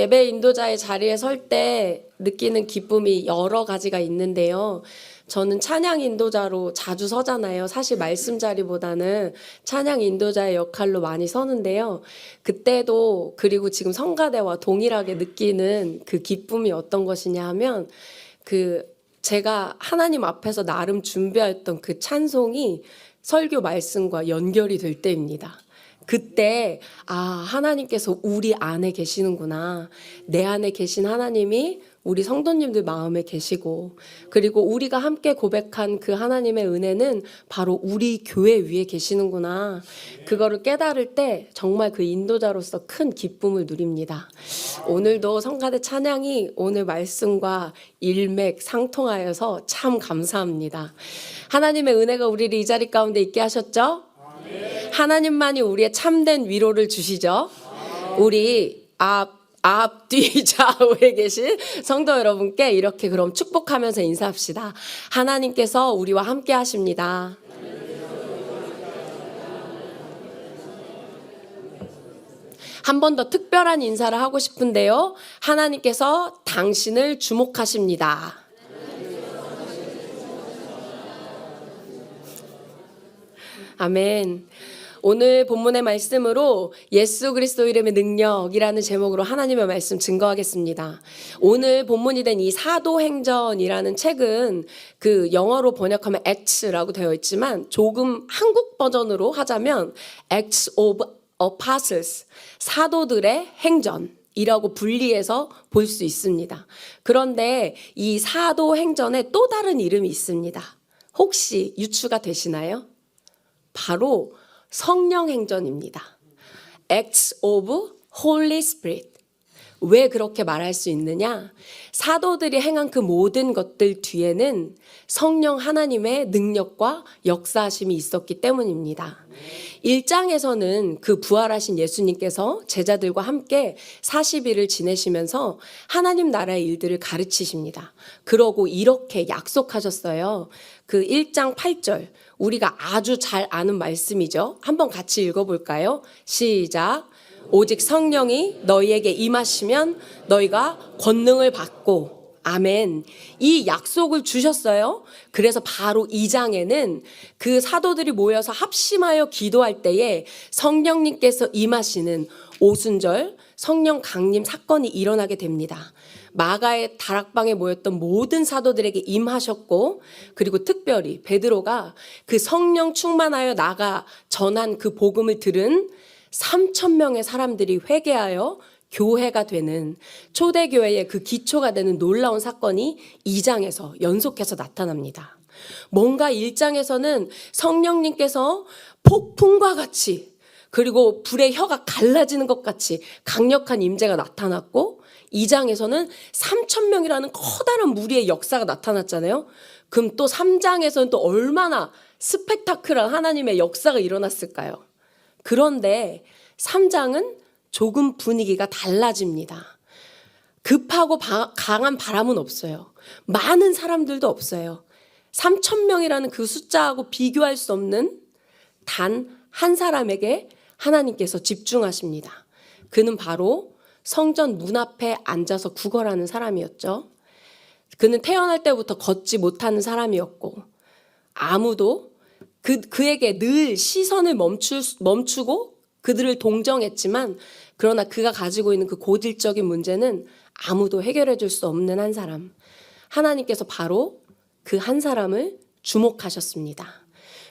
예배 인도자의 자리에 설 때 느끼는 기쁨이 여러 가지가 있는데요. 저는 찬양 인도자로 자주 서잖아요. 사실 말씀 자리보다는 찬양 인도자의 역할로 많이 서는데요. 그때도 그리고 지금 성가대와 동일하게 느끼는 그 기쁨이 어떤 것이냐 하면 제가 하나님 앞에서 나름 준비했던 그 찬송이 설교 말씀과 연결이 될 때입니다. 그때 하나님께서 우리 안에 계시는구나. 내 안에 계신 하나님이 우리 성도님들 마음에 계시고, 그리고 우리가 함께 고백한 그 하나님의 은혜는 바로 우리 교회 위에 계시는구나. 그거를 깨달을 때 정말 그 인도자로서 큰 기쁨을 누립니다. 오늘도 성가대 찬양이 오늘 말씀과 일맥상통하여서 참 감사합니다. 하나님의 은혜가 우리를 이 자리 가운데 있게 하셨죠? 하나님만이 우리의 참된 위로를 주시죠. 우리 앞, 뒤, 좌우에 계신 성도 여러분께 이렇게 그럼 축복하면서 인사합시다. 하나님께서 우리와 함께 하십니다. 한 번 더 특별한 인사를 하고 싶은데요. 하나님께서 당신을 주목하십니다. 아멘. 오늘 본문의 말씀으로 예수 그리스도 이름의 능력이라는 제목으로 하나님의 말씀 증거하겠습니다. 오늘 본문이 된 이 사도행전이라는 책은 그 영어로 번역하면 Acts라고 되어 있지만 조금 한국 버전으로 하자면 Acts of Apostles, 사도들의 행전이라고 분리해서 볼 수 있습니다. 그런데 이 사도행전에 또 다른 이름이 있습니다. 혹시 유추가 되시나요? 바로 성령행전입니다. Acts of Holy Spirit. 왜 그렇게 말할 수 있느냐? 사도들이 행한 그 모든 것들 뒤에는 성령 하나님의 능력과 역사하심이 있었기 때문입니다. 1장에서는 그 부활하신 예수님께서 제자들과 함께 40일을 지내시면서 하나님 나라의 일들을 가르치십니다. 그러고 이렇게 약속하셨어요. 그 1장 8절, 우리가 아주 잘 아는 말씀이죠. 한번 같이 읽어볼까요? 시작. 오직 성령이 너희에게 임하시면 너희가 권능을 받고, 아멘. 이 약속을 주셨어요. 그래서 바로 2장에는 그 사도들이 모여서 합심하여 기도할 때에 성령님께서 임하시는 오순절 성령 강림 사건이 일어나게 됩니다. 마가의 다락방에 모였던 모든 사도들에게 임하셨고, 그리고 특별히 베드로가 그 성령 충만하여 나가 전한 그 복음을 들은 3,000명의 사람들이 회개하여 교회가 되는, 초대교회의 그 기초가 되는 놀라운 사건이 2장에서 연속해서 나타납니다. 뭔가 1장에서는 성령님께서 폭풍과 같이, 그리고 불의 혀가 갈라지는 것 같이 강력한 임재가 나타났고, 2장에서는 3,000명이라는 커다란 무리의 역사가 나타났잖아요. 그럼 또 3장에서는 또 얼마나 스펙타클한 하나님의 역사가 일어났을까요? 그런데 3장은 조금 분위기가 달라집니다. 급하고 강한 바람은 없어요. 많은 사람들도 없어요. 3,000명이라는 그 숫자하고 비교할 수 없는 단 한 사람에게 하나님께서 집중하십니다. 그는 바로 성전 문 앞에 앉아서 구걸하는 사람이었죠. 그는 태어날 때부터 걷지 못하는 사람이었고, 아무도 그에게 늘 시선을 멈추고 그들을 동정했지만, 그러나 그가 가지고 있는 그 고질적인 문제는 아무도 해결해 줄 수 없는 한 사람. 하나님께서 바로 그 한 사람을 주목하셨습니다.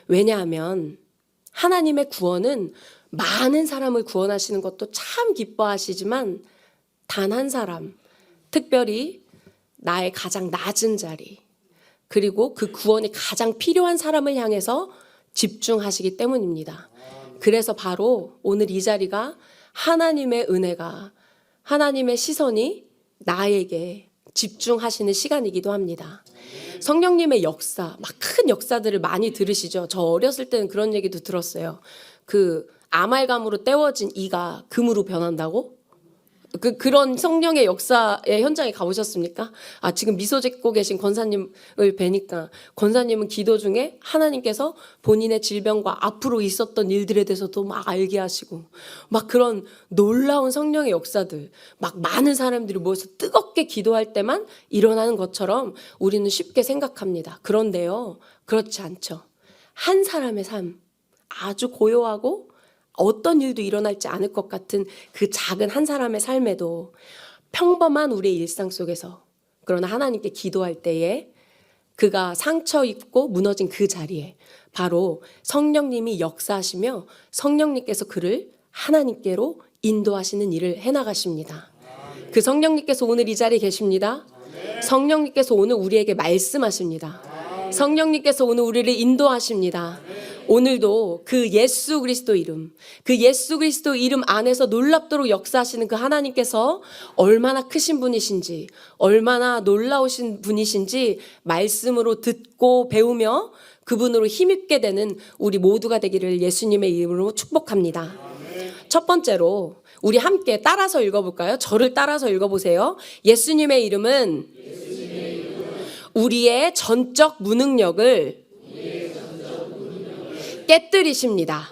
왜냐하면 하나님의 구원은 많은 사람을 구원하시는 것도 참 기뻐하시지만 단 한 사람, 특별히 나의 가장 낮은 자리, 그리고 그 구원이 가장 필요한 사람을 향해서 집중하시기 때문입니다. 그래서 바로 오늘 이 자리가 하나님의 은혜가, 하나님의 시선이 나에게 집중하시는 시간이기도 합니다. 성령님의 역사, 막 큰 역사들을 많이 들으시죠. 저 어렸을 때는 그런 얘기도 들었어요. 그 아말감으로 때워진 이가 금으로 변한다고? 그런 성령의 역사의 현장에 가보셨습니까? 지금 미소 짓고 계신 권사님을 뵈니까 권사님은 기도 중에 하나님께서 본인의 질병과 앞으로 있었던 일들에 대해서도 막 알게 하시고 막 그런 놀라운 성령의 역사들, 막 많은 사람들이 모여서 뜨겁게 기도할 때만 일어나는 것처럼 우리는 쉽게 생각합니다. 그런데요, 그렇지 않죠. 한 사람의 삶, 아주 고요하고 어떤 일도 일어날지 않을 것 같은 그 작은 한 사람의 삶에도 평범한 우리의 일상 속에서, 그러나 하나님께 기도할 때에 그가 상처 입고 무너진 그 자리에 바로 성령님이 역사하시며 성령님께서 그를 하나님께로 인도하시는 일을 해나가십니다. 그 성령님께서 오늘 이 자리에 계십니다. 성령님께서 오늘 우리에게 말씀하십니다. 성령님께서 오늘 우리를 인도하십니다. 오늘도 그 예수 그리스도 이름, 그 예수 그리스도 이름 안에서 놀랍도록 역사하시는 그 하나님께서 얼마나 크신 분이신지, 얼마나 놀라우신 분이신지 말씀으로 듣고 배우며 그분으로 힘입게 되는 우리 모두가 되기를 예수님의 이름으로 축복합니다. 첫 번째로 우리 함께 따라서 읽어볼까요? 저를 따라서 읽어보세요. 예수님의 이름은 우리의 전적 무능력을 깨뜨리십니다.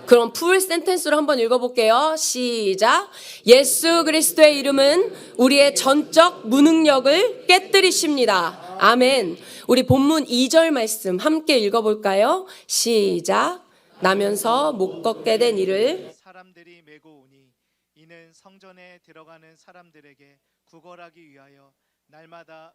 그럼 풀 센텐스로 한번 읽어볼게요. 시작. 예수 그리스도의 이름은 우리의 전적 무능력을 깨뜨리십니다. 아멘. 우리 본문 2절 말씀 함께 읽어볼까요? 시작. 나면서 못 걷게 된 이를 사람들이 메고 오니 이는 성전에 들어가는 사람들에게 구걸하기 위하여 날마다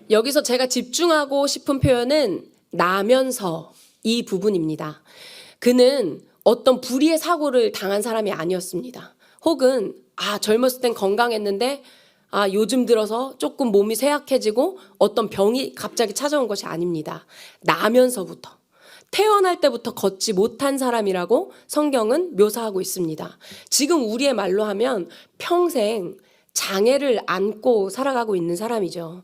여기서 제가 집중하고 싶은 표현은 나면서 이 부분입니다. 그는 어떤 불의의 사고를 당한 사람이 아니었습니다. 혹은 젊었을 땐 건강했는데 요즘 들어서 조금 몸이 쇠약해지고 어떤 병이 갑자기 찾아온 것이 아닙니다. 나면서부터 태어날 때부터 걷지 못한 사람이라고 성경은 묘사하고 있습니다. 지금 우리의 말로 하면 평생 장애를 안고 살아가고 있는 사람이죠.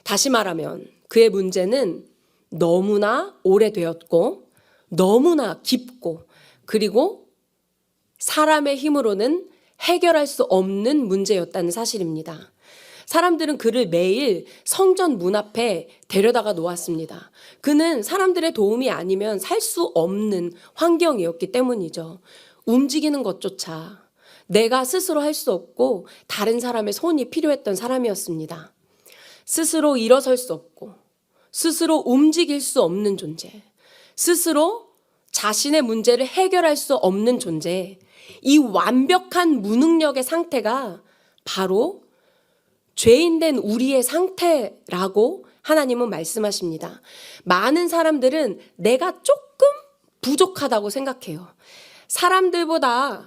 다시 말하면 그의 문제는 너무나 오래되었고 너무나 깊고 그리고 사람의 힘으로는 해결할 수 없는 문제였다는 사실입니다. 사람들은 그를 매일 성전 문 앞에 데려다가 놓았습니다. 그는 사람들의 도움이 아니면 살 수 없는 환경이었기 때문이죠. 움직이는 것조차 내가 스스로 할 수 없고 다른 사람의 손이 필요했던 사람이었습니다. 스스로 일어설 수 없고 스스로 움직일 수 없는 존재, 스스로 자신의 문제를 해결할 수 없는 존재, 이 완벽한 무능력의 상태가 바로 죄인된 우리의 상태라고 하나님은 말씀하십니다. 많은 사람들은 내가 조금 부족하다고 생각해요.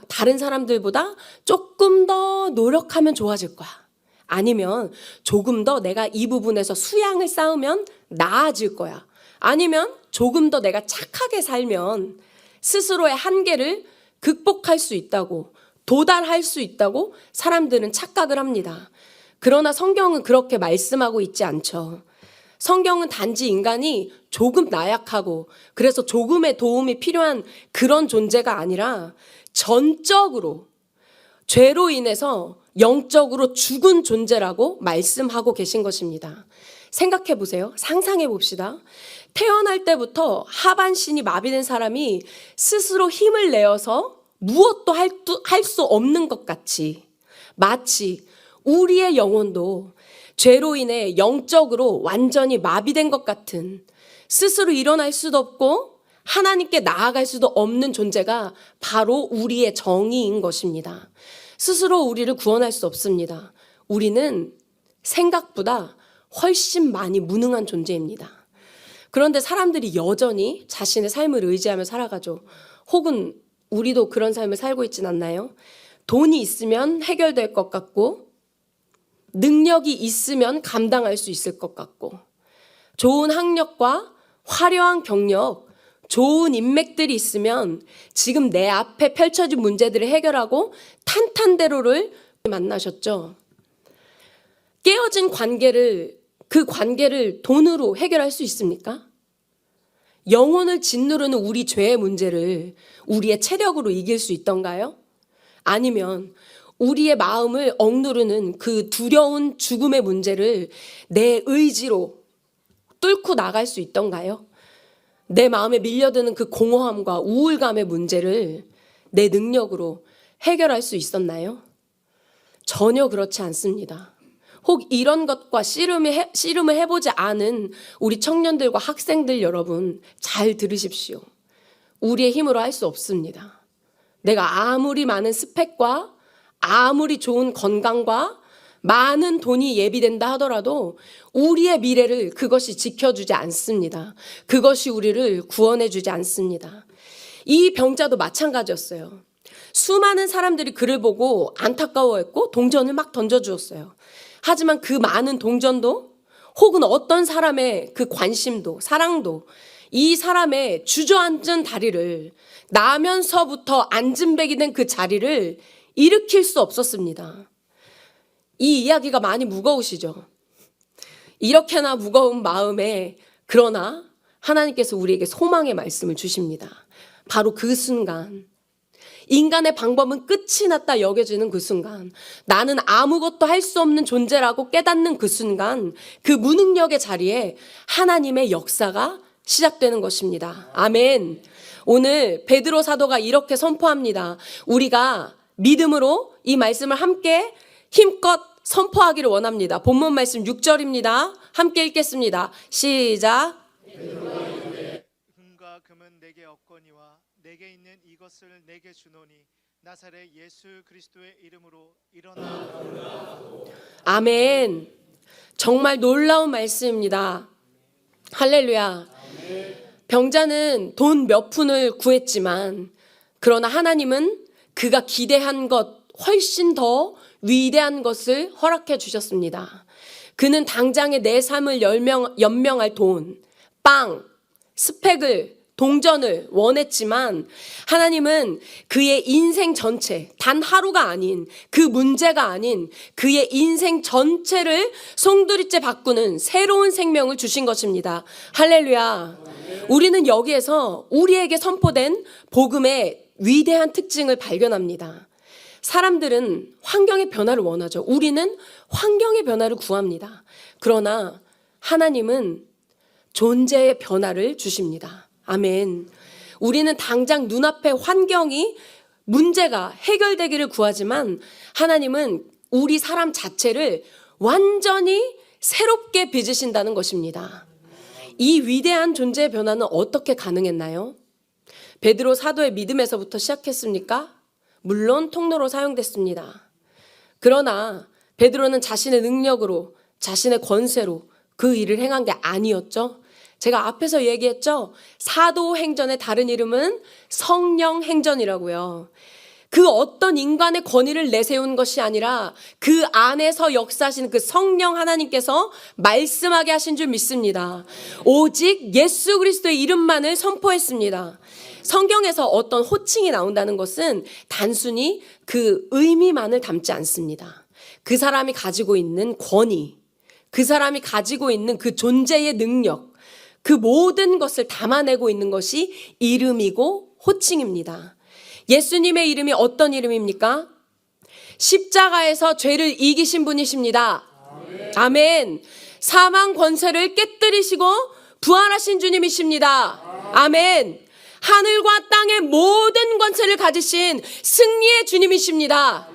다른 사람들보다 조금 더 노력하면 좋아질 거야. 아니면 조금 더 내가 이 부분에서 수양을 쌓으면 나아질 거야. 아니면 조금 더 내가 착하게 살면 스스로의 한계를 극복할 수 있다고, 도달할 수 있다고 사람들은 착각을 합니다. 그러나 성경은 그렇게 말씀하고 있지 않죠. 성경은 단지 인간이 조금 나약하고 그래서 조금의 도움이 필요한 그런 존재가 아니라 전적으로 죄로 인해서 영적으로 죽은 존재라고 말씀하고 계신 것입니다. 생각해 보세요. 상상해 봅시다. 태어날 때부터 하반신이 마비된 사람이 스스로 힘을 내어서 무엇도 할 수 없는 것 같이 마치 우리의 영혼도 죄로 인해 영적으로 완전히 마비된 것 같은 스스로 일어날 수도 없고 하나님께 나아갈 수도 없는 존재가 바로 우리의 정의인 것입니다. 스스로 우리를 구원할 수 없습니다. 우리는 생각보다 훨씬 많이 무능한 존재입니다. 그런데 사람들이 여전히 자신의 삶을 의지하며 살아가죠. 혹은 우리도 그런 삶을 살고 있진 않나요? 돈이 있으면 해결될 것 같고 능력이 있으면 감당할 수 있을 것 같고 좋은 학력과 화려한 경력, 좋은 인맥들이 있으면 지금 내 앞에 펼쳐진 문제들을 해결하고 탄탄대로를 만나셨죠. 깨어진 그 관계를 돈으로 해결할 수 있습니까? 영혼을 짓누르는 우리 죄의 문제를 우리의 체력으로 이길 수 있던가요? 아니면 우리의 마음을 억누르는 그 두려운 죽음의 문제를 내 의지로 뚫고 나갈 수 있던가요? 내 마음에 밀려드는 그 공허함과 우울감의 문제를 내 능력으로 해결할 수 있었나요? 전혀 그렇지 않습니다. 혹 이런 것과 씨름을 해보지 않은 우리 청년들과 학생들 여러분, 잘 들으십시오. 우리의 힘으로 할 수 없습니다. 내가 아무리 많은 스펙과 아무리 좋은 건강과 많은 돈이 예비된다 하더라도 우리의 미래를 그것이 지켜주지 않습니다. 그것이 우리를 구원해주지 않습니다. 이 병자도 마찬가지였어요. 수많은 사람들이 그를 보고 안타까워했고 동전을 막 던져주었어요. 하지만 그 많은 동전도 혹은 어떤 사람의 그 관심도 사랑도 이 사람의 주저앉은 다리를 나면서부터 앉은백이 된 그 자리를 일으킬 수 없었습니다. 이 이야기가 많이 무거우시죠? 이렇게나 무거운 마음에 그러나 하나님께서 우리에게 소망의 말씀을 주십니다. 바로 그 순간 인간의 방법은 끝이 났다 여겨지는 그 순간 나는 아무것도 할 수 없는 존재라고 깨닫는 그 순간 그 무능력의 자리에 하나님의 역사가 시작되는 것입니다. 아멘. 오늘 베드로 사도가 이렇게 선포합니다. 우리가 믿음으로 이 말씀을 함께 힘껏 선포하기를 원합니다. 본문 말씀 6절입니다. 함께 읽겠습니다. 시작. 금과 금은 내게 없거니와 내게 있는 이것을 내게 주노니 나사렛 예수 그리스도의 이름으로 일어나. 아멘. 정말 놀라운 말씀입니다. 할렐루야. 병자는 돈 몇 푼을 구했지만 그러나 하나님은 그가 기대한 것 훨씬 더 위대한 것을 허락해 주셨습니다. 그는 당장의 내 삶을 연명할 돈, 빵, 스펙을, 동전을 원했지만 하나님은 그의 인생 전체, 단 하루가 아닌 그 문제가 아닌 그의 인생 전체를 송두리째 바꾸는 새로운 생명을 주신 것입니다. 할렐루야. 우리는 여기에서 우리에게 선포된 복음의 위대한 특징을 발견합니다. 사람들은 환경의 변화를 원하죠. 우리는 환경의 변화를 구합니다. 그러나 하나님은 존재의 변화를 주십니다. 아멘. 우리는 당장 눈앞에 환경이 문제가 해결되기를 구하지만 하나님은 우리 사람 자체를 완전히 새롭게 빚으신다는 것입니다. 이 위대한 존재의 변화는 어떻게 가능했나요? 베드로 사도의 믿음에서부터 시작했습니까? 물론 통로로 사용됐습니다. 그러나 베드로는 자신의 능력으로 자신의 권세로 그 일을 행한 게 아니었죠. 제가 앞에서 얘기했죠. 사도행전의 다른 이름은 성령행전이라고요. 그 어떤 인간의 권위를 내세운 것이 아니라 그 안에서 역사하시는 그 성령 하나님께서 말씀하게 하신 줄 믿습니다. 오직 예수 그리스도의 이름만을 선포했습니다. 성경에서 어떤 호칭이 나온다는 것은 단순히 그 의미만을 담지 않습니다. 그 사람이 가지고 있는 권위, 그 사람이 가지고 있는 그 존재의 능력, 그 모든 것을 담아내고 있는 것이 이름이고 호칭입니다. 예수님의 이름이 어떤 이름입니까? 십자가에서 죄를 이기신 분이십니다. 아멘. 사망 권세를 깨뜨리시고 부활하신 주님이십니다. 아멘. 하늘과 땅의 모든 권세를 가지신 승리의 주님이십니다.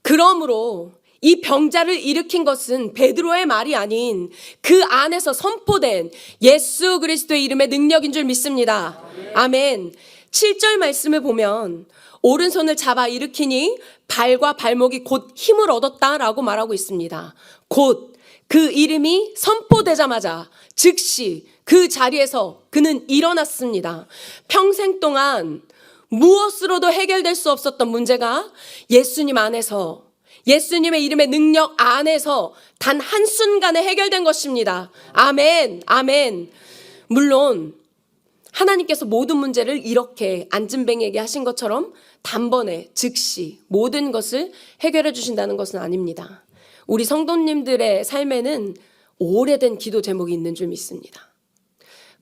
그러므로 이 병자를 일으킨 것은 베드로의 말이 아닌 그 안에서 선포된 예수 그리스도의 이름의 능력인 줄 믿습니다. 아멘. 7절 말씀을 보면 오른손을 잡아 일으키니 발과 발목이 곧 힘을 얻었다라고 말하고 있습니다. 곧 그 이름이 선포되자마자 즉시 그 자리에서 그는 일어났습니다. 평생 동안 무엇으로도 해결될 수 없었던 문제가 예수님 안에서, 예수님의 이름의 능력 안에서 단 한순간에 해결된 것입니다. 아멘, 아멘. 물론 하나님께서 모든 문제를 이렇게 앉은뱅이에게 하신 것처럼 단번에 즉시 모든 것을 해결해 주신다는 것은 아닙니다. 우리 성도님들의 삶에는 오래된 기도 제목이 있는 줄 믿습니다.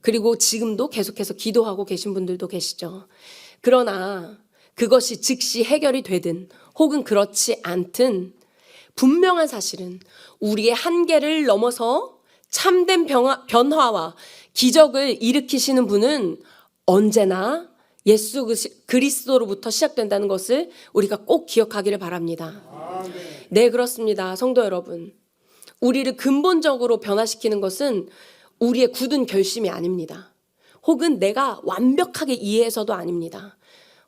그리고 지금도 계속해서 기도하고 계신 분들도 계시죠. 그러나 그것이 즉시 해결이 되든 혹은 그렇지 않든 분명한 사실은 우리의 한계를 넘어서 참된 변화와 기적을 일으키시는 분은 언제나 예수 그리스도로부터 시작된다는 것을 우리가 꼭 기억하기를 바랍니다. 네, 그렇습니다. 성도 여러분. 우리를 근본적으로 변화시키는 것은 우리의 굳은 결심이 아닙니다. 혹은 내가 완벽하게 이해해서도 아닙니다.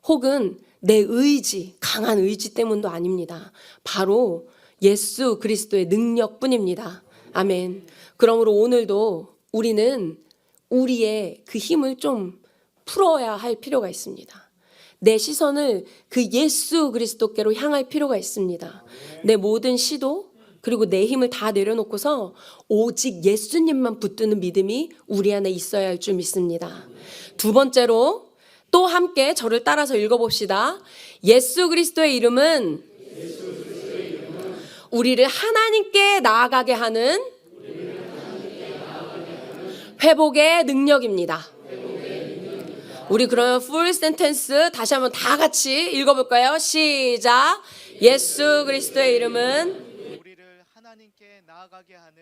혹은 내 의지, 강한 의지 때문도 아닙니다. 바로 예수 그리스도의 능력뿐입니다. 아멘. 그러므로 오늘도 우리는 우리의 그 힘을 좀 풀어야 할 필요가 있습니다. 내 시선을 그 예수 그리스도께로 향할 필요가 있습니다. 내 모든 시도 그리고 내 힘을 다 내려놓고서 오직 예수님만 붙드는 믿음이 우리 안에 있어야 할 줄 믿습니다. 두 번째로 또 함께 저를 따라서 읽어봅시다. 예수 그리스도의 이름은 우리를 하나님께 나아가게 하는 회복의 능력입니다. 우리 그러면 풀 센텐스 다시 한번 다 같이 읽어볼까요? 시작. 예수 그리스도의 이름은 우리를 하나님께 나아가게 하는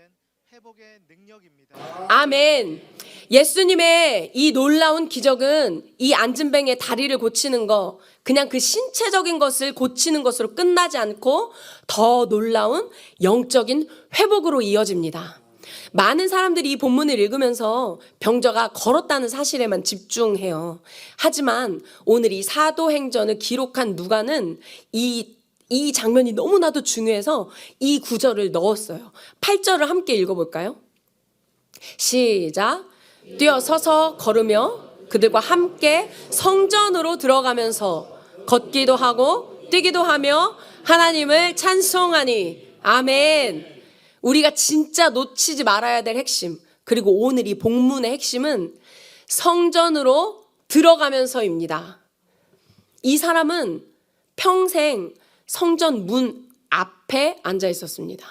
회복의 능력입니다. 아멘. 예수님의 이 놀라운 기적은 이 안진뱅의 다리를 고치는 거, 그냥 그 신체적인 것을 고치는 것으로 끝나지 않고 더 놀라운 영적인 회복으로 이어집니다. 많은 사람들이 이 본문을 읽으면서 병자가 걸었다는 사실에만 집중해요. 하지만 오늘 이 사도행전을 기록한 누가는 이 장면이 너무나도 중요해서 이 구절을 넣었어요. 8절을 함께 읽어볼까요? 시작. 뛰어서서 걸으며 그들과 함께 성전으로 들어가면서 걷기도 하고 뛰기도 하며 하나님을 찬송하니. 아멘. 우리가 진짜 놓치지 말아야 될 핵심, 그리고 오늘 이 본문의 핵심은 성전으로 들어가면서입니다. 이 사람은 평생 성전 문 앞에 앉아 있었습니다.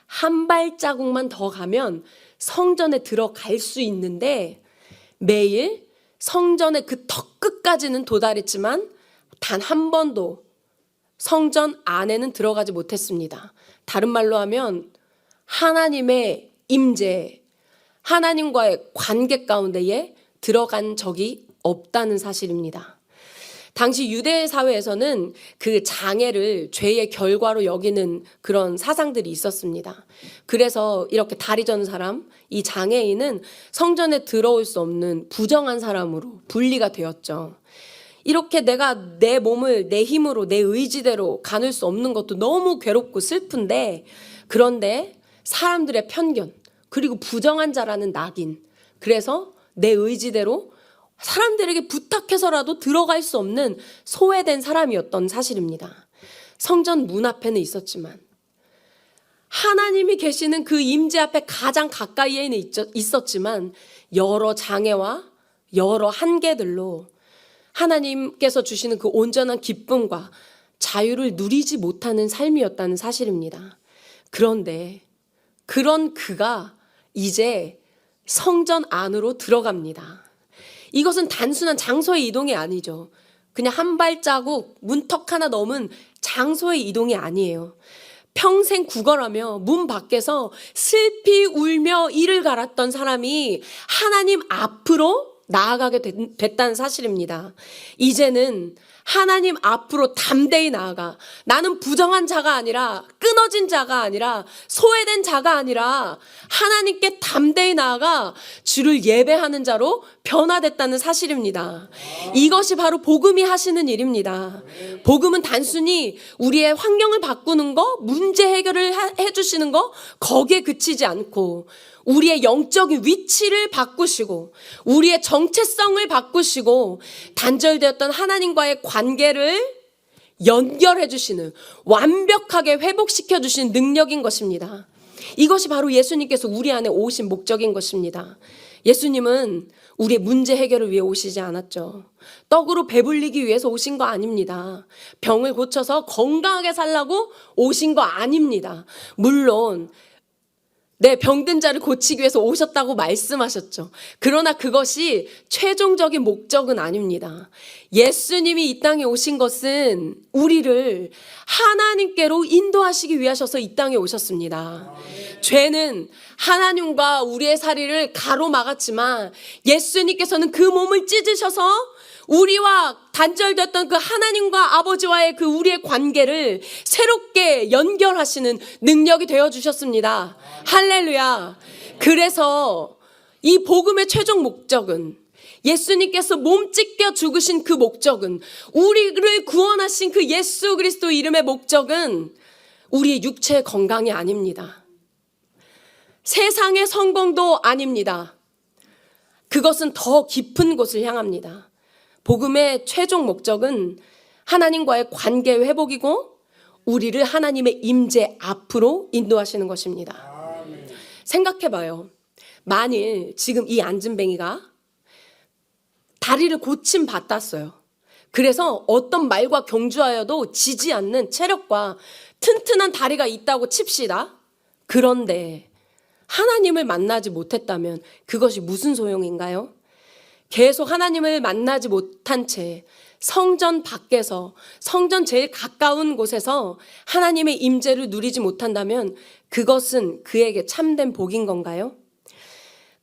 한 발자국만 더 가면 성전에 들어갈 수 있는데 매일 성전의 그 턱 끝까지는 도달했지만 단 한 번도 성전 안에는 들어가지 못했습니다. 다른 말로 하면 하나님의 임재, 하나님과의 관계 가운데에 들어간 적이 없다는 사실입니다. 당시 유대 사회에서는 그 장애를 죄의 결과로 여기는 그런 사상들이 있었습니다. 그래서 이렇게 다리 전 사람, 이 장애인은 성전에 들어올 수 없는 부정한 사람으로 분리가 되었죠. 이렇게 내가 내 몸을 내 힘으로 내 의지대로 가눌 수 없는 것도 너무 괴롭고 슬픈데, 그런데 사람들의 편견 그리고 부정한 자라는 낙인, 그래서 내 의지대로 사람들에게 부탁해서라도 들어갈 수 없는 소외된 사람이었던 사실입니다. 성전 문 앞에는 있었지만 하나님이 계시는 그 임재 앞에 가장 가까이에는 있었지만 여러 장애와 여러 한계들로 하나님께서 주시는 그 온전한 기쁨과 자유를 누리지 못하는 삶이었다는 사실입니다. 그런데 그런 그가 이제 성전 안으로 들어갑니다. 이것은 단순한 장소의 이동이 아니죠. 그냥 한 발자국 문턱 하나 넘은 장소의 이동이 아니에요. 평생 구걸하며 문 밖에서 슬피 울며 이를 갈았던 사람이 하나님 앞으로 나아가게 됐다는 사실입니다. 이제는 하나님 앞으로 담대히 나아가, 나는 부정한 자가 아니라, 끊어진 자가 아니라, 소외된 자가 아니라 하나님께 담대히 나아가 주를 예배하는 자로 변화됐다는 사실입니다. 이것이 바로 복음이 하시는 일입니다. 복음은 단순히 우리의 환경을 바꾸는 거, 문제 해결을 해주시는 거, 거기에 그치지 않고 우리의 영적인 위치를 바꾸시고 우리의 정체성을 바꾸시고 단절되었던 하나님과의 관계를 연결해 주시는, 완벽하게 회복시켜 주시는 능력인 것입니다. 이것이 바로 예수님께서 우리 안에 오신 목적인 것입니다. 예수님은 우리의 문제 해결을 위해 오시지 않았죠. 떡으로 배불리기 위해서 오신 거 아닙니다. 병을 고쳐서 건강하게 살라고 오신 거 아닙니다. 물론 내 병든 자를 고치기 위해서 오셨다고 말씀하셨죠. 그러나 그것이 최종적인 목적은 아닙니다. 예수님이 이 땅에 오신 것은 우리를 하나님께로 인도하시기 위하셔서 이 땅에 오셨습니다. 죄는 하나님과 우리의 사이를 가로막았지만 예수님께서는 그 몸을 찢으셔서 우리와 단절됐던 그 하나님과 아버지와의 그 우리의 관계를 새롭게 연결하시는 능력이 되어 주셨습니다. 할렐루야. 그래서 이 복음의 최종 목적은, 예수님께서 몸 찢겨 죽으신 그 목적은, 우리를 구원하신 그 예수 그리스도 이름의 목적은 우리의 육체의 건강이 아닙니다. 세상의 성공도 아닙니다. 그것은 더 깊은 곳을 향합니다. 복음의 최종 목적은 하나님과의 관계 회복이고 우리를 하나님의 임재 앞으로 인도하시는 것입니다. 생각해봐요. 만일 지금 이 안진뱅이가 다리를 고침 받았어요. 그래서 어떤 말과 경주하여도 지지 않는 체력과 튼튼한 다리가 있다고 칩시다. 그런데 하나님을 만나지 못했다면 그것이 무슨 소용인가요? 계속 하나님을 만나지 못한 채 성전 밖에서, 성전 제일 가까운 곳에서 하나님의 임재를 누리지 못한다면 그것은 그에게 참된 복인 건가요?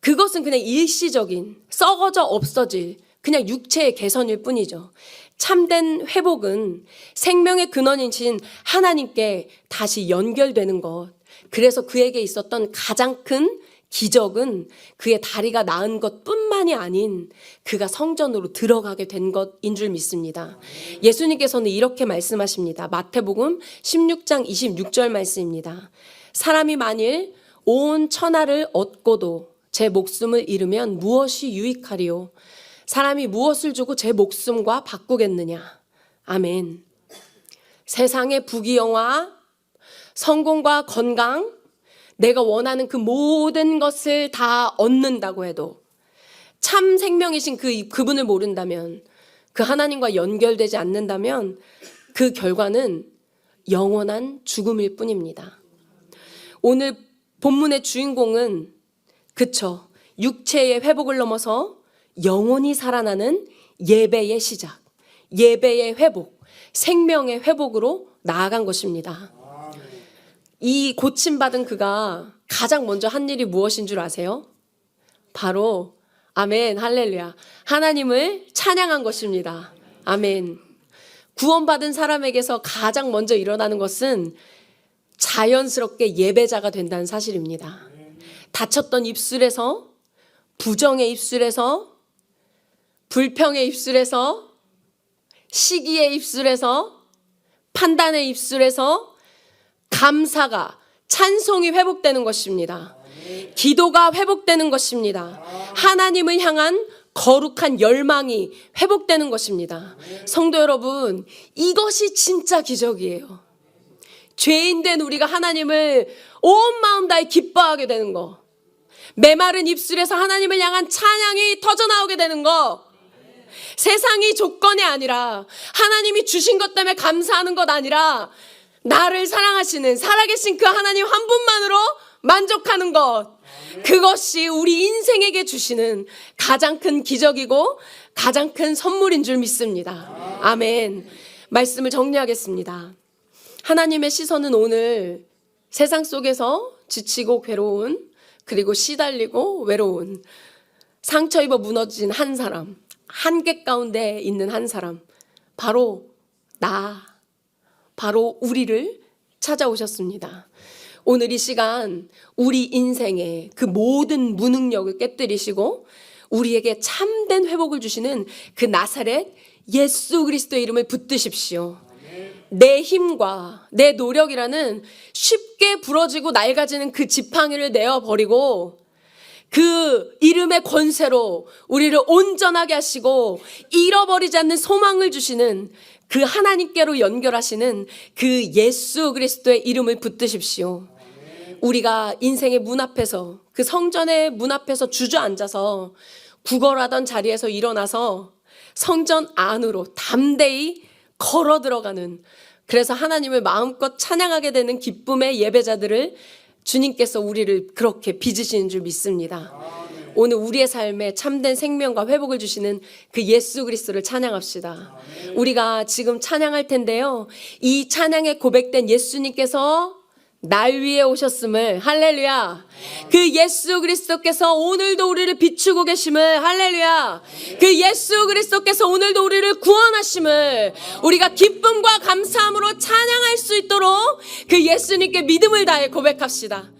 그것은 그냥 일시적인, 썩어져 없어질 그냥 육체의 개선일 뿐이죠. 참된 회복은 생명의 근원이신 하나님께 다시 연결되는 것. 그래서 그에게 있었던 가장 큰 기적은 그의 다리가 나은 것뿐만이 아닌 그가 성전으로 들어가게 된 것인 줄 믿습니다. 예수님께서는 이렇게 말씀하십니다. 마태복음 16장 26절 말씀입니다. 사람이 만일 온 천하를 얻고도 제 목숨을 잃으면 무엇이 유익하리요? 사람이 무엇을 주고 제 목숨과 바꾸겠느냐? 아멘. 세상의 부귀영화, 성공과 건강, 내가 원하는 그 모든 것을 다 얻는다고 해도 참 생명이신 그분을 모른다면, 그 하나님과 연결되지 않는다면 그 결과는 영원한 죽음일 뿐입니다. 오늘 본문의 주인공은 그쵸, 육체의 회복을 넘어서 영원히 살아나는 예배의 시작, 예배의 회복, 생명의 회복으로 나아간 것입니다. 이 고침받은 그가 가장 먼저 한 일이 무엇인 줄 아세요? 바로 아멘, 할렐루야, 하나님을 찬양한 것입니다. 아멘. 구원받은 사람에게서 가장 먼저 일어나는 것은 자연스럽게 예배자가 된다는 사실입니다. 다쳤던 입술에서, 부정의 입술에서, 불평의 입술에서, 시기의 입술에서, 판단의 입술에서 감사가, 찬송이 회복되는 것입니다. 기도가 회복되는 것입니다. 하나님을 향한 거룩한 열망이 회복되는 것입니다. 성도 여러분, 이것이 진짜 기적이에요. 죄인된 우리가 하나님을 온 마음 다해 기뻐하게 되는 거, 메마른 입술에서 하나님을 향한 찬양이 터져나오게 되는 거, 세상이 조건이 아니라 하나님이 주신 것 때문에 감사하는 것 아니라 나를 사랑하시는 살아계신 그 하나님 한 분만으로 만족하는 것, 그것이 우리 인생에게 주시는 가장 큰 기적이고 가장 큰 선물인 줄 믿습니다. 아멘. 말씀을 정리하겠습니다. 하나님의 시선은 오늘 세상 속에서 지치고 괴로운, 그리고 시달리고 외로운, 상처 입어 무너진 한 사람, 한계 가운데 있는 한 사람, 바로 바로 우리를 찾아오셨습니다. 오늘 이 시간 우리 인생의 그 모든 무능력을 깨뜨리시고 우리에게 참된 회복을 주시는 그 나사렛 예수 그리스도의 이름을 붙드십시오. 내 힘과 내 노력이라는 쉽게 부러지고 낡아지는 그 지팡이를 내어버리고 그 이름의 권세로 우리를 온전하게 하시고 잃어버리지 않는 소망을 주시는 그 하나님께로 연결하시는 그 예수 그리스도의 이름을 붙드십시오. 우리가 인생의 문 앞에서, 그 성전의 문 앞에서 주저앉아서 구걸하던 자리에서 일어나서 성전 안으로 담대히 걸어 들어가는, 그래서 하나님을 마음껏 찬양하게 되는 기쁨의 예배자들을 주님께서 우리를 그렇게 빚으시는 줄 믿습니다. 오늘 우리의 삶에 참된 생명과 회복을 주시는 그 예수 그리스도를 찬양합시다. 우리가 지금 찬양할 텐데요. 이 찬양에 고백된 예수님께서 날 위해 오셨음을, 할렐루야. 그 예수 그리스도께서 오늘도 우리를 비추고 계심을, 할렐루야. 그 예수 그리스도께서 오늘도 우리를 구원하심을 우리가 기쁨과 감사함으로 찬양할 수 있도록 그 예수님께 믿음을 다해 고백합시다.